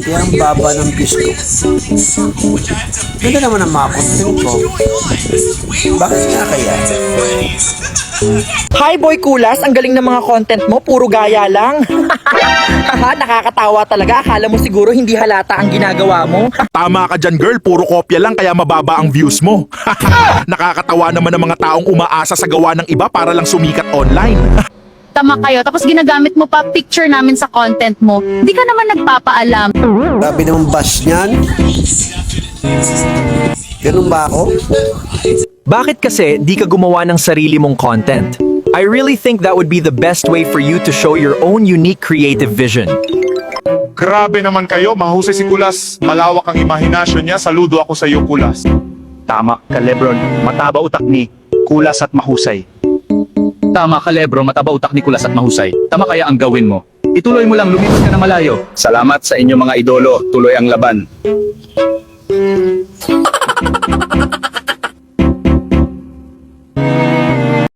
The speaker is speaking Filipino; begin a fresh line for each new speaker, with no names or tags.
Kaya ang baba ng views ko. Ganda naman ang mga content ko. Bakit nga kaya?
Hi Boy Kulas, ang galing ng mga content mo, puro gaya lang. Haha, nakakatawa talaga. Akala mo siguro hindi halata ang ginagawa mo.
Tama ka dyan girl, puro kopya lang kaya mababa ang views mo. Nakakatawa naman ang mga taong umaasa sa gawa ng iba para lang sumikat online.
Tama kayo, tapos ginagamit mo pa picture namin sa content mo. Di ka naman nagpapaalam.
Grabe naman bash niyan. Ganun ba ako?
Bakit kasi di ka gumawa ng sarili mong content? I really think that would be the best way for you to show your own unique creative vision.
Grabe naman kayo, mahusay si Kulas. Malawak ang imahinasyon niya. Saludo ako sa iyo, Kulas.
Tama ka Lebron, mataba utak ni Kulas at mahusay. Tama ka Lebron, mataba utak ni Kulas at mahusay. Tama kaya ang gawin mo. Ituloy mo lang, lumipat ka na malayo. Salamat sa inyo mga idolo, tuloy ang laban.